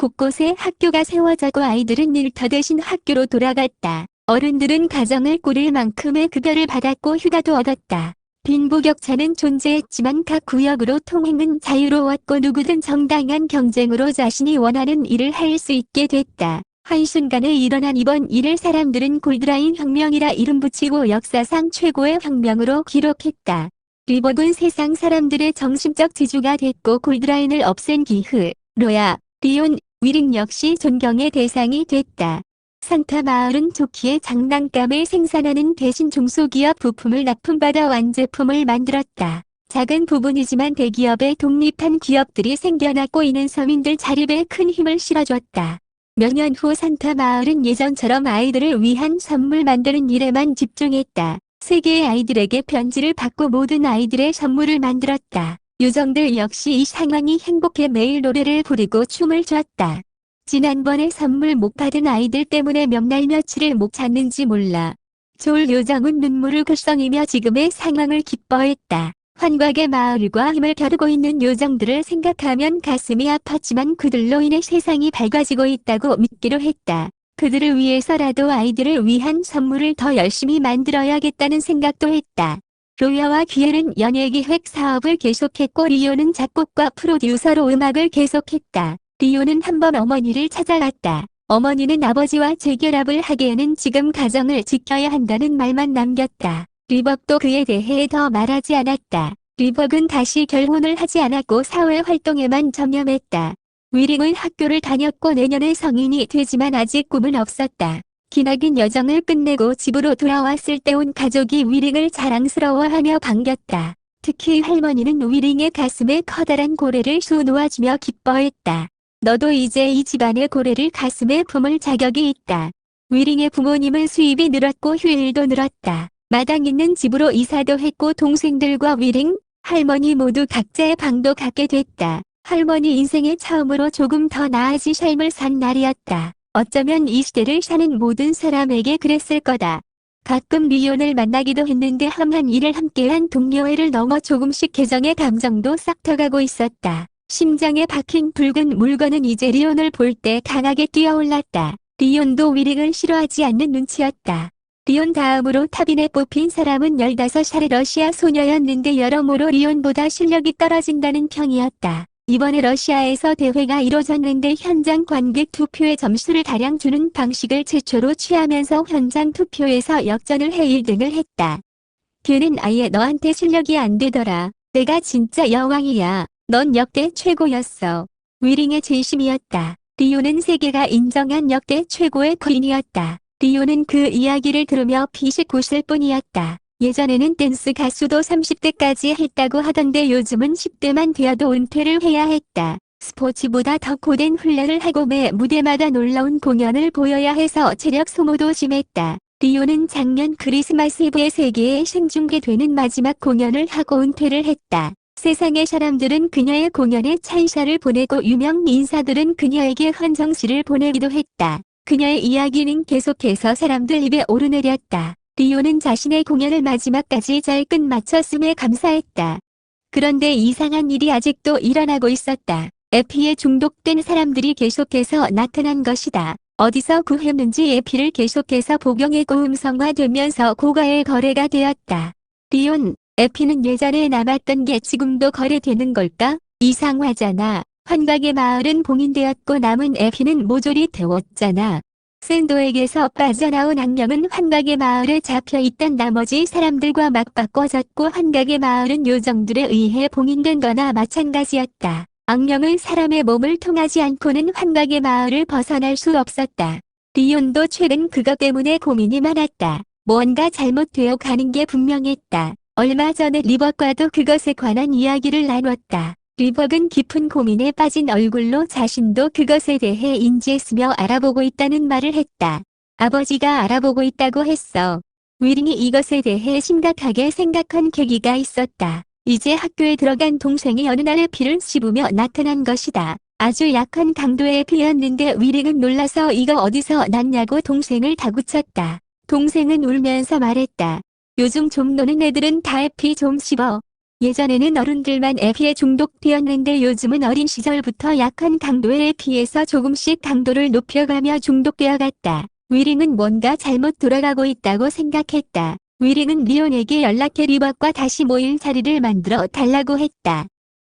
곳곳에 학교가 세워졌고 아이들은 일터대신 학교로 돌아갔다. 어른들은 가정을 꾸릴 만큼의 급여를 받았고 휴가도 얻었다. 빈부격차는 존재했지만 각 구역으로 통행은 자유로웠고 누구든 정당한 경쟁으로 자신이 원하는 일을 할 수 있게 됐다. 한순간에 일어난 이번 일을 사람들은 골드라인 혁명이라 이름 붙이고 역사상 최고의 혁명으로 기록했다. 리버군 세상 사람들의 정신적 지주가 됐고 골드라인을 없앤 기흐, 로야, 리온, 위링 역시 존경의 대상이 됐다. 산타 마을은 좋기에 장난감을 생산하는 대신 중소기업 부품을 납품받아 완제품을 만들었다. 작은 부분이지만 대기업에 독립한 기업들이 생겨났고 이는 서민들 자립에 큰 힘을 실어줬다. 몇 년 후 산타 마을은 예전처럼 아이들을 위한 선물 만드는 일에만 집중했다. 세계의 아이들에게 편지를 받고 모든 아이들의 선물을 만들었다. 요정들 역시 이 상황이 행복해 매일 노래를 부르고 춤을 췄다. 지난번에 선물 못 받은 아이들 때문에 몇 날 며칠을 못 잤는지 몰라. 졸 요정은 눈물을 글썽이며 지금의 상황을 기뻐했다. 환각의 마을과 힘을 겨루고 있는 요정들을 생각하면 가슴이 아팠지만 그들로 인해 세상이 밝아지고 있다고 믿기로 했다. 그들을 위해서라도 아이들을 위한 선물을 더 열심히 만들어야겠다는 생각도 했다. 로야와 귀에는 연예기획 사업을 계속했고 리오는 작곡과 프로듀서로 음악을 계속했다. 리오는 한번 어머니를 찾아갔다. 어머니는 아버지와 재결합을 하기에는 지금 가정을 지켜야 한다는 말만 남겼다. 리벅도 그에 대해 더 말하지 않았다. 리벅은 다시 결혼을 하지 않았고 사회활동에만 전념했다. 위링은 학교를 다녔고 내년에 성인이 되지만 아직 꿈은 없었다. 기나긴 여정을 끝내고 집으로 돌아왔을 때 온 가족이 위링을 자랑스러워하며 반겼다. 특히 할머니는 위링의 가슴에 커다란 고래를 수놓아주며 기뻐했다. 너도 이제 이 집안의 고래를 가슴에 품을 자격이 있다. 위링의 부모님은 수입이 늘었고 휴일도 늘었다. 마당 있는 집으로 이사도 했고 동생들과 위링, 할머니 모두 각자의 방도 갖게 됐다. 할머니 인생의 처음으로 조금 더 나아진 삶을 산 날이었다. 어쩌면 이 시대를 사는 모든 사람에게 그랬을 거다. 가끔 리온을 만나기도 했는데 험한 일을 함께한 동료애를 넘어 조금씩 계정의 감정도 싹터가고 있었다. 심장에 박힌 붉은 물건은 이제 리온을 볼 때 강하게 뛰어올랐다. 리온도 위링을 싫어하지 않는 눈치였다. 리온 다음으로 탑인에 뽑힌 사람은 15살의 러시아 소녀였는데 여러모로 리온보다 실력이 떨어진다는 평이었다. 이번에 러시아에서 대회가 이뤄졌는데 현장 관객 투표에 점수를 다량 주는 방식을 최초로 취하면서 현장 투표에서 역전을 해 1등을 했다. 걔는 아예 너한테 실력이 안 되더라. 내가 진짜 여왕이야. 넌 역대 최고였어. 위링의 진심이었다. 리오는 세계가 인정한 역대 최고의 퀸이었다. 리오는 그 이야기를 들으며 비식웃을 뿐이었다. 예전에는 댄스 가수도 30대까지 했다고 하던데 요즘은 10대만 되어도 은퇴를 해야 했다. 스포츠보다 더 고된 훈련을 하고 매 무대마다 놀라운 공연을 보여야 해서 체력 소모도 심했다. 리오는 작년 크리스마스 이브에 세계에 생중계되는 마지막 공연을 하고 은퇴를 했다. 세상의 사람들은 그녀의 공연에 찬사를 보내고 유명 인사들은 그녀에게 헌정시를 보내기도 했다. 그녀의 이야기는 계속해서 사람들 입에 오르내렸다. 리오는 자신의 공연을 마지막까지 잘 끝마쳤음에 감사했다. 그런데 이상한 일이 아직도 일어나고 있었다. 에피에 중독된 사람들이 계속해서 나타난 것이다. 어디서 구했는지 에피를 계속해서 복용했고 음성화되면서 고가의 거래가 되었다. 리온, 에피는 예전에 남았던 게 지금도 거래되는 걸까? 이상하잖아. 환각의 마을은 봉인되었고 남은 에피는 모조리 태웠잖아. 샌도에게서 빠져나온 악령은 환각의 마을에 잡혀있던 나머지 사람들과 맞바꿔졌고 환각의 마을은 요정들에 의해 봉인된 거나 마찬가지였다. 악령은 사람의 몸을 통하지 않고는 환각의 마을을 벗어날 수 없었다. 리온도 최근 그것 때문에 고민이 많았다. 뭔가 잘못되어 가는 게 분명했다. 얼마 전에 리벅과도 그것에 관한 이야기를 나눴다. 리벅은 깊은 고민에 빠진 얼굴로 자신도 그것에 대해 인지했으며 알아보고 있다는 말을 했다. 아버지가 알아보고 있다고 했어. 위링이 이것에 대해 심각하게 생각한 계기가 있었다. 이제 학교에 들어간 동생이 어느 날 에피를 씹으며 나타난 것이다. 아주 약한 강도의 피였는데 위링은 놀라서 이거 어디서 났냐고 동생을 다구쳤다. 동생은 울면서 말했다. 요즘 좀 노는 애들은 다 에피 좀 씹어. 예전에는 어른들만 에피에 중독되었는데 요즘은 어린 시절부터 약한 강도의 에피에서 조금씩 강도를 높여가며 중독되어 갔다. 위링은 뭔가 잘못 돌아가고 있다고 생각했다. 위링은 리온에게 연락해 리버과 다시 모일 자리를 만들어 달라고 했다.